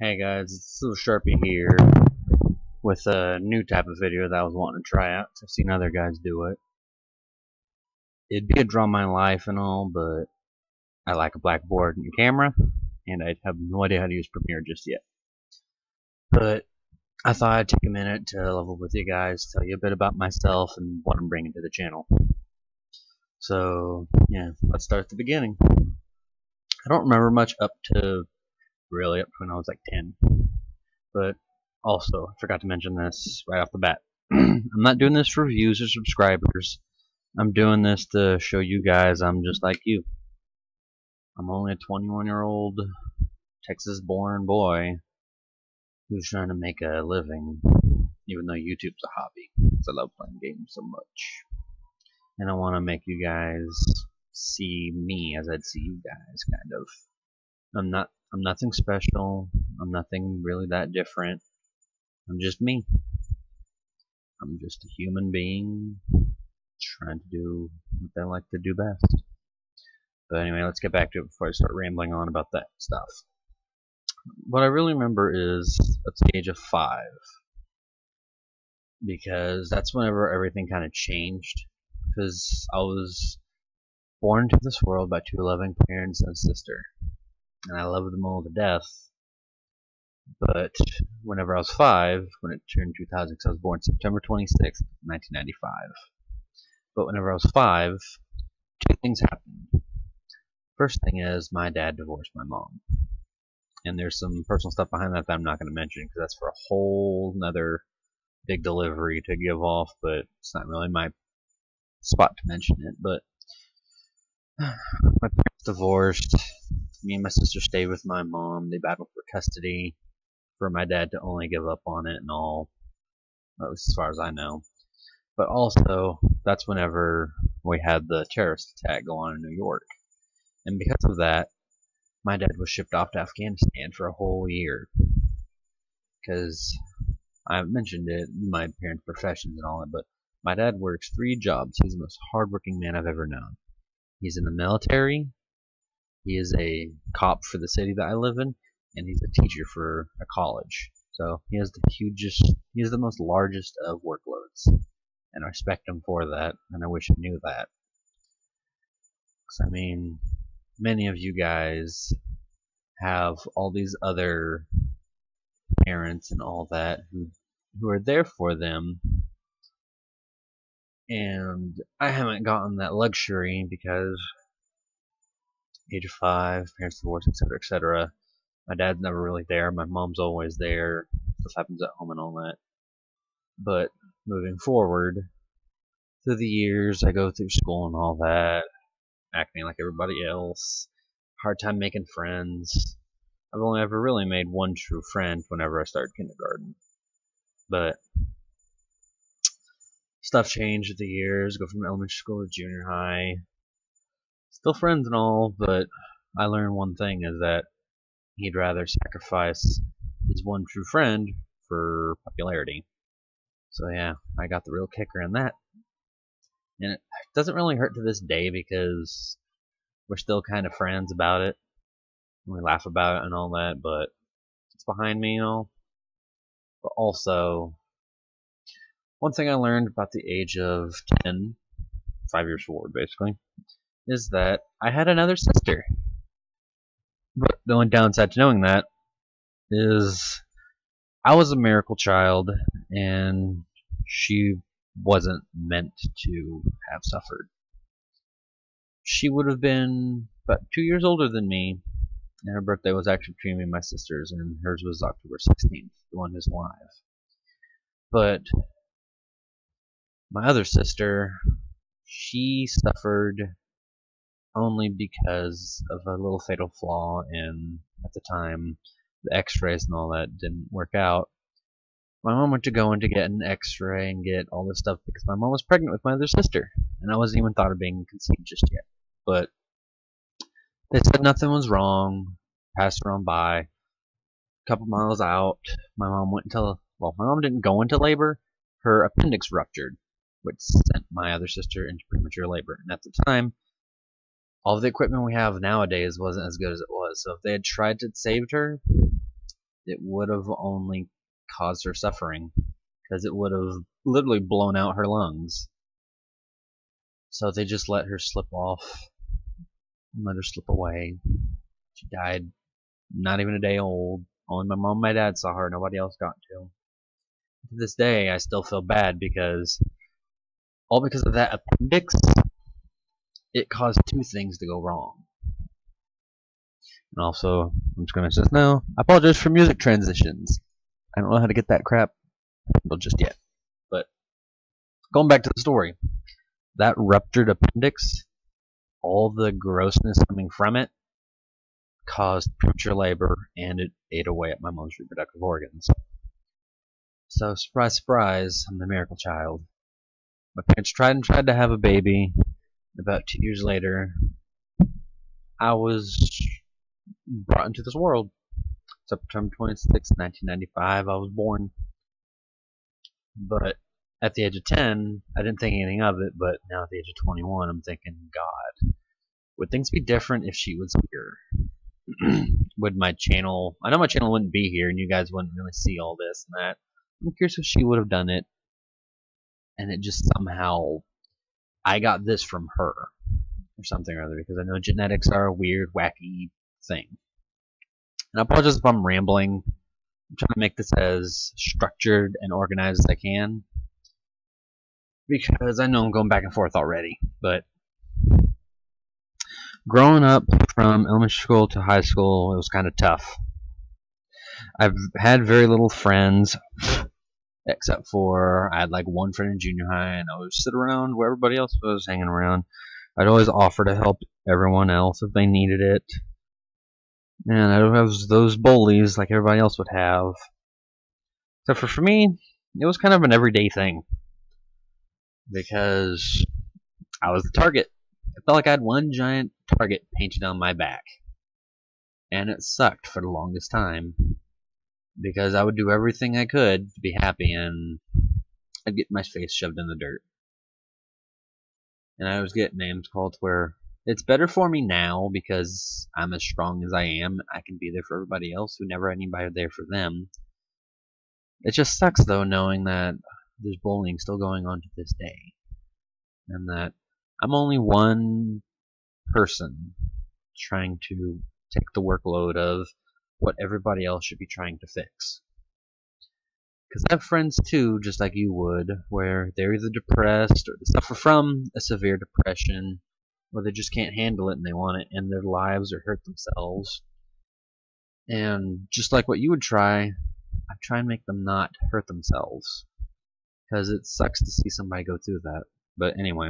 Hey guys, it's Little Sharpie here with a new type of video that I was wanting to try out 'cause I've seen other guys do it. It'd be a draw my life and all, but I like a blackboard and a camera, and I have no idea how to use Premiere just yet. But I thought I'd take a minute to level with you guys, tell you a bit about myself and what I'm bringing to the channel. So, yeah, let's start at the beginning. I don't remember much up to when I was like 10. But also, I forgot to mention this right off the bat. I'm not doing this for views or subscribers. I'm doing this to show you guys I'm just like you. I'm only a 21-year-old Texas-born boy who's trying to make a living, even though YouTube's a hobby, because I love playing games so much. And I want to make you guys see me as I'd see you guys, kind of. I'm nothing special. I'm nothing really that different. I'm just me. I'm just a human being trying to do what I like to do best. But anyway, let's get back to it before I start rambling on about that stuff. What I really remember is at the age of 5, because that's whenever everything kind of changed. Because I was born into this world by 2 loving parents and a sister, and I love them all to death. But whenever I was 5, when it turned 2000, because I was born September 26th, 1995. But whenever I was 5, 2 things happened. First thing is, my dad divorced my mom. And there's some personal stuff behind that I'm not going to mention, because that's for a whole nother big delivery to give off, but it's not really my spot to mention it. But my parents divorced. Me and my sister stayed with my mom. They battled for custody, for my dad to only give up on it and all, at least as far as I know. But also, that's whenever we had the terrorist attack go on in New York. And because of that, my dad was shipped off to Afghanistan for a whole year. Because I mentioned it, my parents' professions and all that, but my dad works 3 jobs. He's the most hardworking man I've ever known. He's in the military, he is a cop for the city that I live in, and he's a teacher for a college. So he has the most largest of workloads. And I respect him for that, and I wish he knew that. Because, I mean, many of you guys have all these other parents and all that who are there for them, and I haven't gotten that luxury because age of 5, parents divorce, etc., etc. My dad's never really there. My mom's always there. Stuff happens at home and all that. But moving forward, through the years, I go through school and all that, acting like everybody else. Hard time making friends. I've only ever really made one true friend whenever I started kindergarten. But stuff changed with the years. Go from elementary school to junior high. Still friends and all, but I learned one thing, is that he'd rather sacrifice his one true friend for popularity. So yeah, I got the real kicker in that. And it doesn't really hurt to this day because we're still kind of friends about it. We laugh about it and all that, but it's behind me and all. But also, one thing I learned about the age of 10, 5 years forward basically, is that I had another sister. But the only downside to knowing that is I was a miracle child, and she wasn't meant to have suffered. She would have been about 2 years older than me, and her birthday was actually between me and my sister's, and hers was October 16th, the one who's alive. But my other sister, she suffered only because of a little fatal flaw in, at the time, the x-rays and all that didn't work out. My mom went to go in to get an x-ray and get all this stuff because my mom was pregnant with my other sister, and I wasn't even thought of being conceived just yet. But they said nothing was wrong, passed her on by. A couple miles out, my mom went into, well, my mom didn't go into labor, her appendix ruptured, which sent my other sister into premature labor. And at the time, all the equipment we have nowadays wasn't as good as it was, so if they had tried to save her, it would have only caused her suffering, because it would have literally blown out her lungs. So they just let her slip off and let her slip away. She died not even a day old. Only my mom and my dad saw her. Nobody else got to. To this day, I still feel bad because all because of that appendix, it caused two things to go wrong. And also, I'm just gonna say no. I apologize for music transitions. I don't know how to get that crap handled just yet. But going back to the story, that ruptured appendix, all the grossness coming from it, caused premature labor, and it ate away at my mom's reproductive organs. So, surprise, surprise, I'm the miracle child. My parents tried to have a baby. About 2 years later, I was brought into this world. September 26, 1995, I was born. But at the age of 10, I didn't think anything of it, but now at the age of 21, I'm thinking, God, would things be different if she was here? Would my channel, I know my channel wouldn't be here and you guys wouldn't really see all this and that. I'm curious if she would have done it, and it just somehow, I got this from her, or something or other, because I know genetics are a weird, wacky thing. And I apologize if I'm rambling. I'm trying to make this as structured and organized as I can, because I know I'm going back and forth already. But growing up from elementary school to high school, it was kind of tough. I've had very little friends, except for I had like one friend in junior high, and I would sit around where everybody else was hanging around. I'd always offer to help everyone else if they needed it. And I don't have those bullies like everybody else would have. Except for me, it was kind of an everyday thing. Because I was the target. I felt like I had one giant target painted on my back. And it sucked for the longest time. Because I would do everything I could to be happy, and I'd get my face shoved in the dirt. And I always get names called where it's better for me now because I'm as strong as I am. I can be there for everybody else who never had anybody there for them. It just sucks though knowing that there's bullying still going on to this day. And that I'm only one person trying to take the workload of what everybody else should be trying to fix. Because I have friends too, just like you would, where they're either depressed or they suffer from a severe depression, or they just can't handle it and they want to end their lives or hurt themselves. And just like what you would try, I try and make them not hurt themselves. Because it sucks to see somebody go through that. But anyway,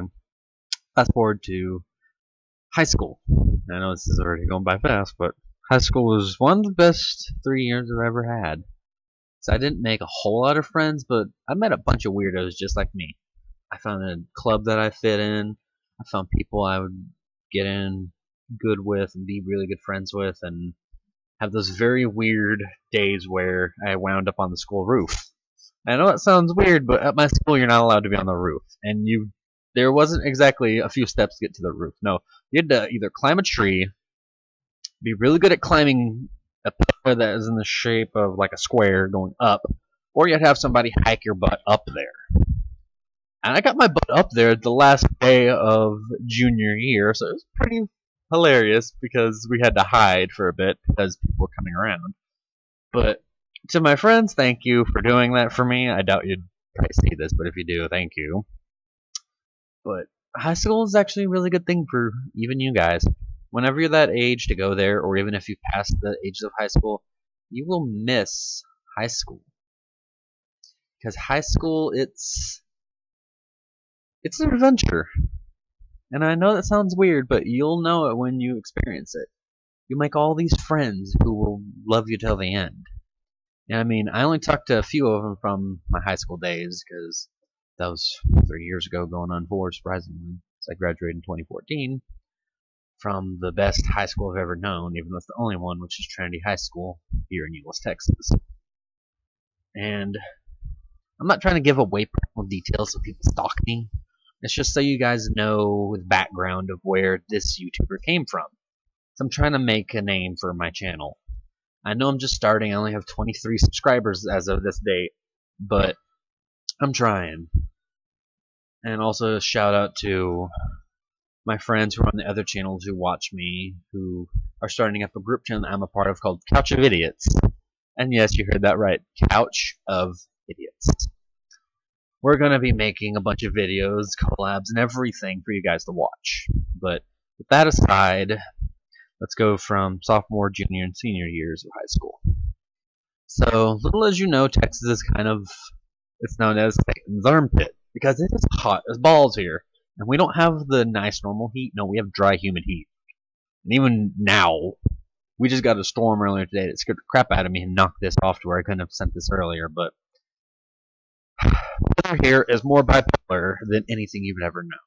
fast forward to high school. I know this is already going by fast, but high school was one of the best 3 years I've ever had. So I didn't make a whole lot of friends, but I met a bunch of weirdos just like me. I found a club that I fit in. I found people I would get in good with and be really good friends with, and have those very weird days where I wound up on the school roof. I know it sounds weird, but at my school you're not allowed to be on the roof, and there wasn't exactly a few steps to get to the roof. No, you had to either climb a tree, be really good at climbing a pillar that is in the shape of like a square going up, or you'd have somebody hike your butt up there. And I got my butt up there the last day of junior year, so it was pretty hilarious because we had to hide for a bit because people were coming around. But to my friends, thank you for doing that for me. I doubt you'd probably see this, but if you do, thank you. But high school is actually a really good thing for even you guys. Whenever you're that age to go there, or even if you pass the ages of high school, you will miss high school. Because high school, it's an adventure. And I know that sounds weird, but you'll know it when you experience it. You make all these friends who will love you till the end. And I mean, I only talked to a few of them from my high school days, because that was 3 years ago, going on 4, surprisingly. So I graduated in 2014 from the best high school I've ever known, even though it's the only one, which is Trinity High School here in Euless, Texas. And I'm not trying to give away personal details so people stalk me. It's just so you guys know the background of where this YouTuber came from. So I'm trying to make a name for my channel. I know I'm just starting. I only have 23 subscribers as of this date, but I'm trying. And also a shout out to my friends who are on the other channels who watch me, who are starting up a group channel that I'm a part of called Couch of Idiots. And yes, you heard that right. Couch of Idiots. We're going to be making a bunch of videos, collabs, and everything for you guys to watch. But with that aside, let's go from sophomore, junior, and senior years of high school. So, little as you know, Texas is it's known as Satan's armpit, because it is hot as balls here. And we don't have the nice normal heat. No, we have dry, humid heat. And even now, we just got a storm earlier today that scared the crap out of me and knocked this off to where I couldn't have sent this earlier. But weather here is more bipolar than anything you would ever know.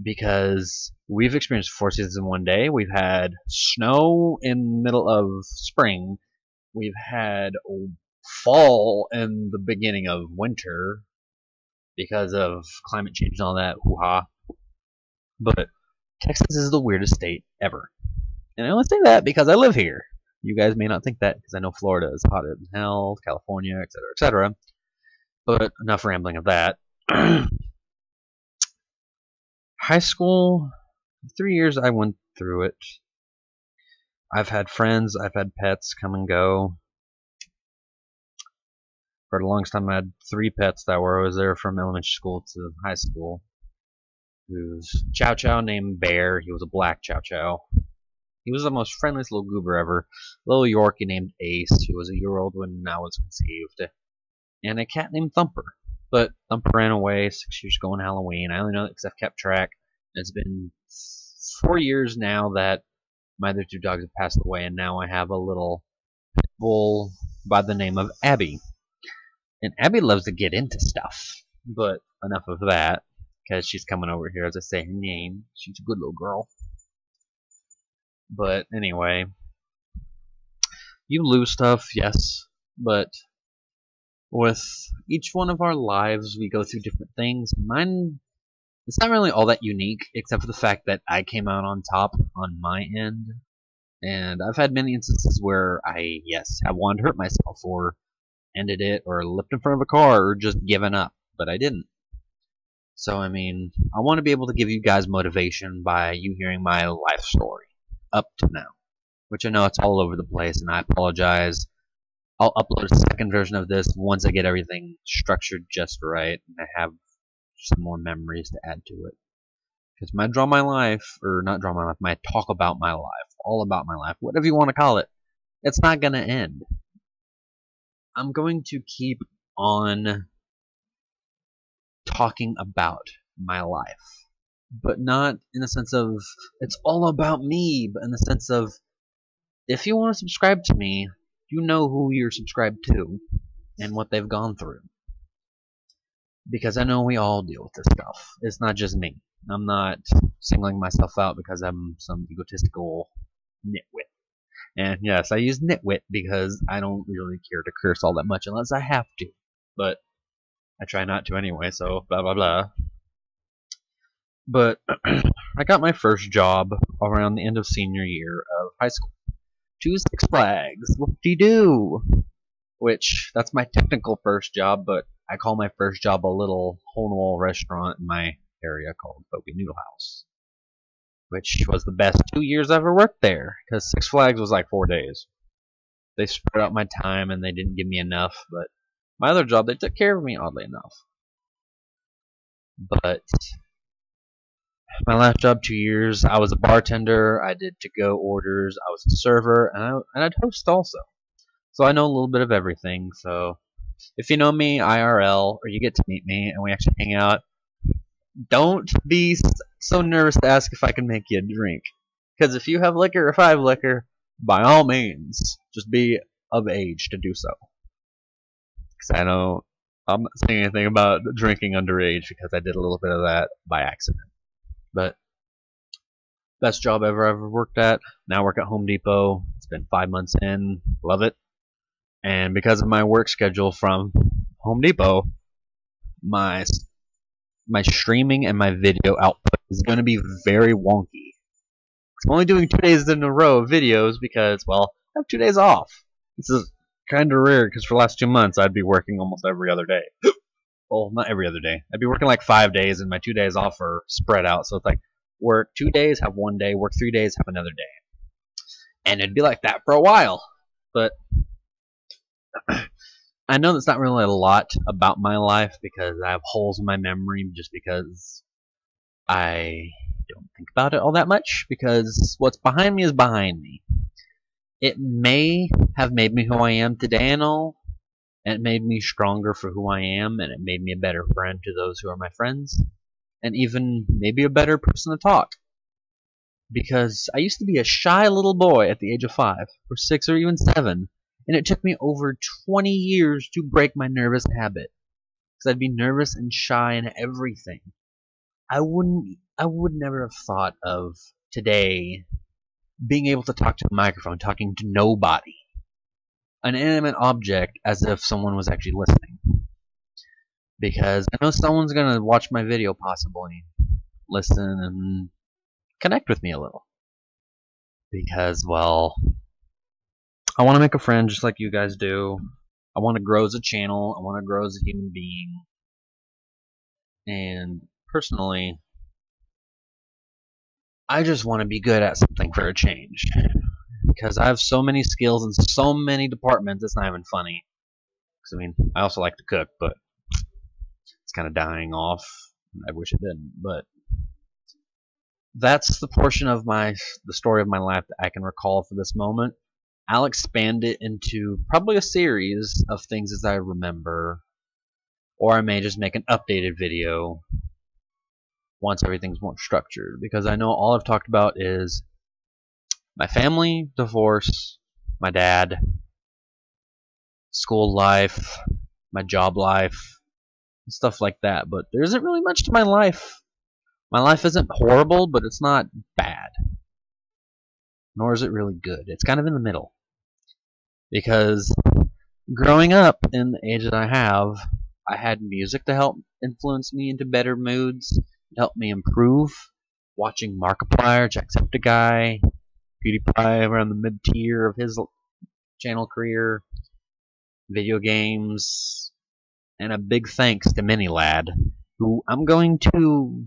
Because we've experienced 4 seasons in one day. We've had snow in the middle of spring. We've had fall in the beginning of winter because of climate change and all that hoo-ha. But Texas is the weirdest state ever. And I only say that because I live here. You guys may not think that because I know Florida is hot as hell, California, etc., etc. But enough rambling of that. High school, 3 years I went through it. I've had friends, I've had pets come and go. For the longest time I had 3 pets that were always there from elementary school to high school. Who's Chow Chow named Bear. He was a black Chow Chow. He was the most friendliest little goober ever. Little Yorkie named Ace, who was a year old when I was conceived. And a cat named Thumper. But Thumper ran away 6 years ago on Halloween. I only know that because I've kept track. It's been 4 years now that my other 2 dogs have passed away, and now I have a little pit bull by the name of Abby. And Abby loves to get into stuff. But enough of that, because she's coming over here as I say her name. She's a good little girl. But anyway, you lose stuff, yes, but with each one of our lives, we go through different things. Mine, it's not really all that unique, except for the fact that I came out on top on my end. And I've had many instances where I, yes, have wanted to hurt myself, or ended it, or leapt in front of a car, or just given up, but I didn't. So, I mean, I want to be able to give you guys motivation by you hearing my life story, up to now. Which I know it's all over the place, and I apologize. I'll upload a second version of this once I get everything structured just right, and I have some more memories to add to it. Because my draw my life, or not draw my life, my talk about my life, all about my life, whatever you want to call it, it's not going to end. I'm going to keep on talking about my life, but not in the sense of it's all about me, but in the sense of if you want to subscribe to me, you know who you're subscribed to and what they've gone through. Because I know we all deal with this stuff. It's not just me. I'm not singling myself out because I'm some egotistical nitwit. And yes, I use nitwit because I don't really care to curse all that much unless I have to. But I try not to anyway, so blah blah blah. But I got my first job around the end of senior year of high school. To Six Flags, whoop-de-doo! Which, that's my technical first job, but I call my first job a little hole-in-the-wall restaurant in my area called Poke Noodle House. Which was the best 2 years I ever worked there, because Six Flags was like 4 days. They spread out my time and they didn't give me enough, but my other job, they took care of me, oddly enough. But my last job, 2 years, I was a bartender, I did to-go orders, I was a server, and I'd host also. So I know a little bit of everything, so if you know me IRL, or you get to meet me, and we actually hang out, don't be so nervous to ask if I can make you a drink. Because if you have liquor or if I have liquor, by all means, just be of age to do so. Because I'm not saying anything about drinking underage, because I did a little bit of that by accident. But best job I ever worked at. Now I work at Home Depot. It's been 5 months in. Love it. And because of my work schedule from Home Depot, my streaming and my video output is going to be very wonky. I'm only doing 2 days in a row of videos because, well, I have 2 days off. This is kind of rare because for the last 2 months I'd be working almost every other day. Well, not every other day. I'd be working like 5 days, and my 2 days off are spread out. So it's like work 2 days, have 1 day, work 3 days, have another day. And it'd be like that for a while. But I know that's not really a lot about my life because I have holes in my memory just because I don't think about it all that much because what's behind me is behind me. It may have made me who I am today and all, and it made me stronger for who I am, and it made me a better friend to those who are my friends, and even maybe a better person to talk. Because I used to be a shy little boy at the age of 5, or 6, or even 7, and it took me over 20 years to break my nervous habit. Because I'd be nervous and shy in everything. I would never have thought of today being able to talk to a microphone, talking to nobody. An inanimate object as if someone was actually listening. Because I know someone's gonna watch my video possibly, listen, and connect with me a little. Because, well, I want to make a friend just like you guys do. I want to grow as a channel. I want to grow as a human being. And personally, I just want to be good at something for a change. Because I have so many skills in so many departments, it's not even funny. Because, I mean, I also like to cook, but it's kind of dying off. I wish it didn't, but that's the portion of the story of my life that I can recall for this moment. I'll expand it into probably a series of things as I remember, or I may just make an updated video once everything's more structured, because I know all I've talked about is my family, divorce, my dad, school life, my job life, stuff like that, but there isn't really much to my life. My life isn't horrible, but it's not bad. Nor is it really good. It's kind of in the middle. Because growing up in the age that I have, I had music to help influence me into better moods, to help me improve. Watching Markiplier, Jacksepticeye, PewDiePie around the mid-tier of his channel career, video games, and a big thanks to MiniLad, who I'm going to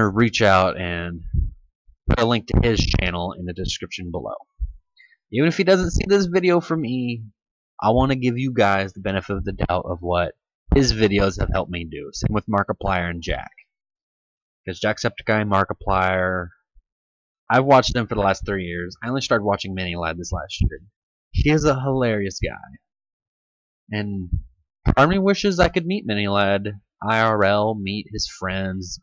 reach out and put a link to his channel in the description below. Even if he doesn't see this video from me, I want to give you guys the benefit of the doubt of what his videos have helped me do. Same with Markiplier and Jack. Because Jacksepticeye and Markiplier, I've watched them for the last 3 years. I only started watching MiniLad this last year. He is a hilarious guy. And part of me wishes I could meet MiniLad IRL, meet his friends,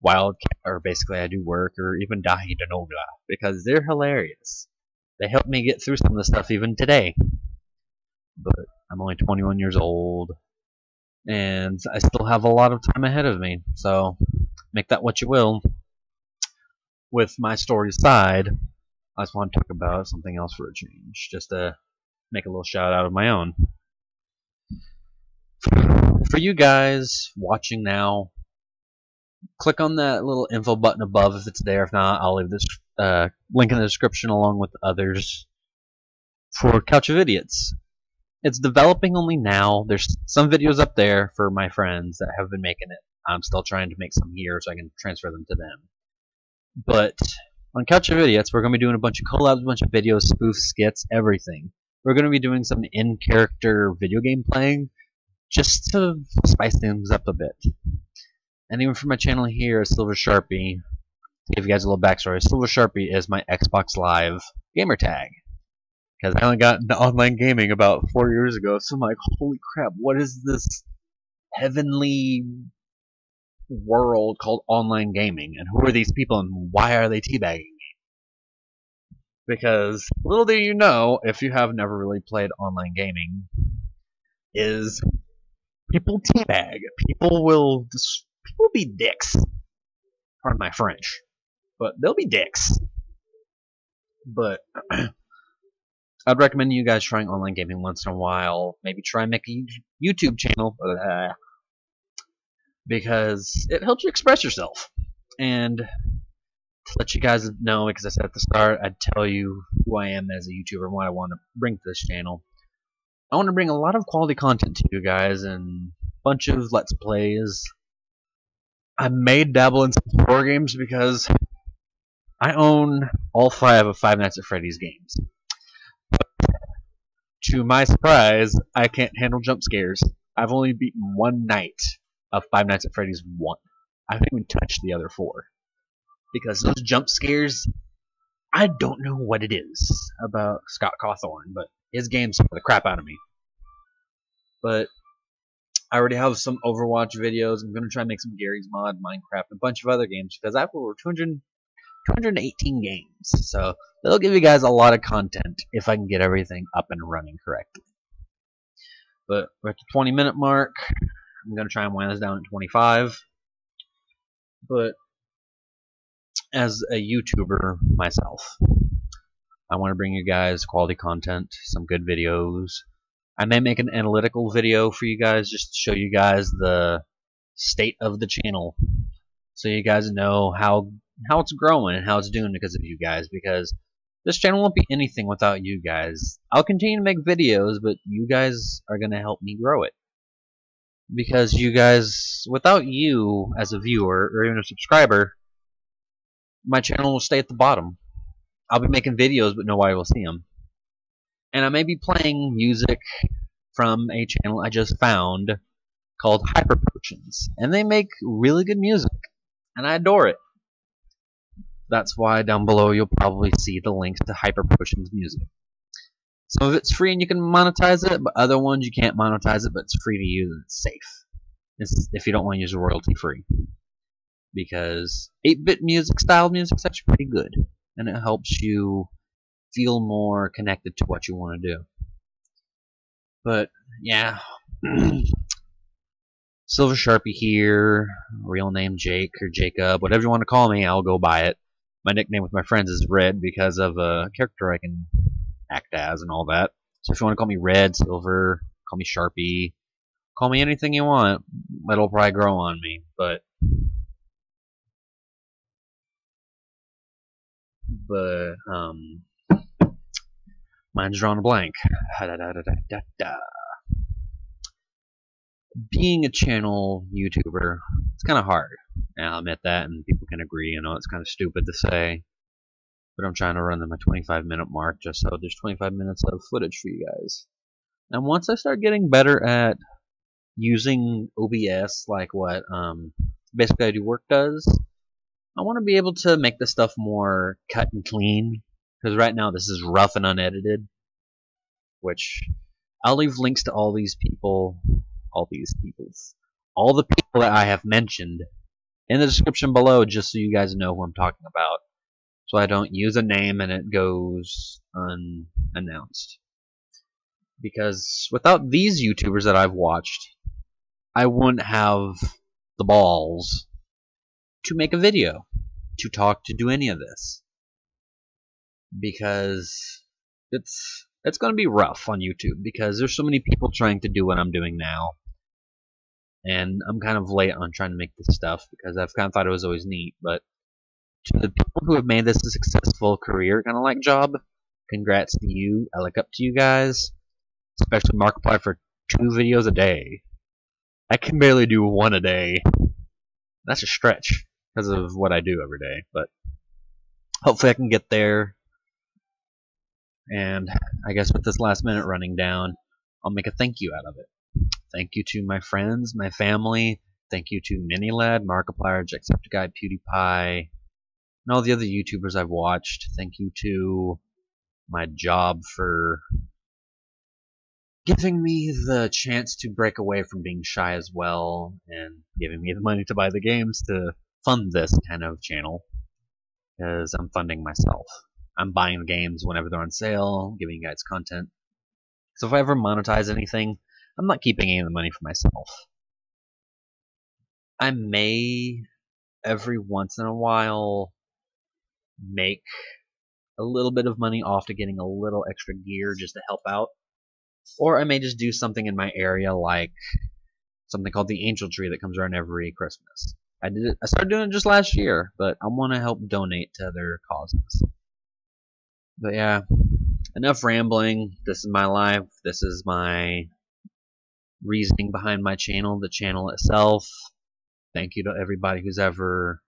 Wildcat, or basically I do work, or even Dahi Denoga, because they're hilarious. They helped me get through some of the stuff even today. But I'm only 21 years old, and I still have a lot of time ahead of me, so make that what you will. With my story aside, I just want to talk about something else for a change, just to make a little shout out of my own. For you guys watching now, click on that little info button above if it's there. If not, I'll leave this link in the description along with others for Couch of Idiots. It's developing only now. There's some videos up there for my friends that have been making it. I'm still trying to make some here so I can transfer them to them. But on Couch of Idiots, we're going to be doing a bunch of collabs, a bunch of videos, spoofs, skits, everything. We're going to be doing some in-character video game playing just to spice things up a bit. And even for my channel here, Silver Sharpie, to give you guys a little backstory, Silver Sharpie is my Xbox Live gamer tag. Because I only got into online gaming about 4 years ago, so I'm like, holy crap, what is this heavenly world called online gaming? And who are these people, and why are they teabagging me? Because, little do you know, if you have never really played online gaming, is people teabag. People will be dicks. Pardon my French. But they'll be dicks. But I'd recommend you guys trying online gaming once in a while. Maybe try and make a YouTube channel. Because it helps you express yourself. And to let you guys know, because I said at the start, I'd tell you who I am as a YouTuber and what I want to bring to this channel. I want to bring a lot of quality content to you guys and a bunch of Let's Plays. I may dabble in some horror games because I own all 5 of Five Nights at Freddy's games. To my surprise, I can't handle jump scares. I've only beaten one night of Five Nights at Freddy's 1. I haven't even touched the other 4. Because those jump scares, I don't know what it is about Scott Cawthorn, but his games scare the crap out of me. But I already have some Overwatch videos. I'm going to try and make some Gary's Mod, Minecraft, and a bunch of other games because I have over 218 games. So they'll give you guys a lot of content if I can get everything up and running correctly. But we're at the 20-minute mark. I'm going to try and wind this down at 25. But as a YouTuber myself, I want to bring you guys quality content, some good videos. I may make an analytical video for you guys just to show you guys the state of the channel, so you guys know how it's growing and how it's doing because of you guys, because this channel won't be anything without you guys. I'll continue to make videos, but you guys are going to help me grow it. Because you guys, without you as a viewer or even a subscriber, my channel will stay at the bottom. I'll be making videos, but nobody will see them. And I may be playing music from a channel I just found called Hyper Potions, and they make really good music, and I adore it. That's why down below you'll probably see the links to Hyper Potions music. Some of it's free and you can monetize it, but other ones you can't monetize it, but it's free to use and it's safe. If you don't want to use it royalty free. Because 8-bit music, style music is actually pretty good, and it helps you feel more connected to what you want to do. But yeah, Silver Sharpie here, real name Jake or Jacob, whatever you want to call me, I'll go by it. My nickname with my friends is Red because of a character I can act as and all that. So if you want to call me Red, Silver, call me Sharpie, call me anything you want, it'll probably grow on me. But mine's drawn a blank. Being a channel YouTuber, it's kind of hard. And I'll admit that, and people can agree. I know it's kind of stupid to say, but I'm trying to run to my 25-minute mark just so there's 25 minutes of footage for you guys. And once I start getting better at using OBS, like what Basically I Do Work does, I want to be able to make this stuff more cut and clean, because right now this is rough and unedited, which I'll leave links to all the people that I have mentioned in the description below, just so you guys know who I'm talking about, so I don't use a name and it goes unannounced. Because without these YouTubers that I've watched, I wouldn't have the balls to make a video, to talk, to do any of this. Because it's going to be rough on YouTube, because there's so many people trying to do what I'm doing now. And I'm kind of late on trying to make this stuff, because I've kind of thought it was always neat. But to the people who have made this a successful career, kind of like job, congrats to you. I look up to you guys. Especially Markiplier for 2 videos a day. I can barely do 1 a day. That's a stretch because of what I do every day. But hopefully I can get there. And I guess with this last minute running down, I'll make a thank you out of it. Thank you to my friends, my family. Thank you to Minilad, Markiplier, Jacksepticeye, PewDiePie, and all the other YouTubers I've watched. Thank you to my job for giving me the chance to break away from being shy as well, and giving me the money to buy the games to fund this kind of channel, because I'm funding myself. I'm buying the games whenever they're on sale, giving you guys content. So if I ever monetize anything, I'm not keeping any of the money for myself. I may, every once in a while, make a little bit of money off to getting a little extra gear just to help out. Or I may just do something in my area, like something called the Angel Tree that comes around every Christmas. I started doing it just last year, but I want to help donate to other causes. But yeah, enough rambling. This is my life. This is my reasoning behind my channel, the channel itself. Thank you to everybody who's ever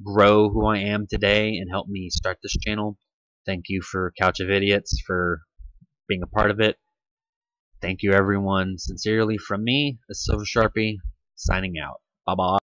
grow who I am today and helped me start this channel. Thank you for Couch of Idiots for being a part of it. Thank you everyone. Sincerely from me, the Silver Sharpie, signing out. Bye bye.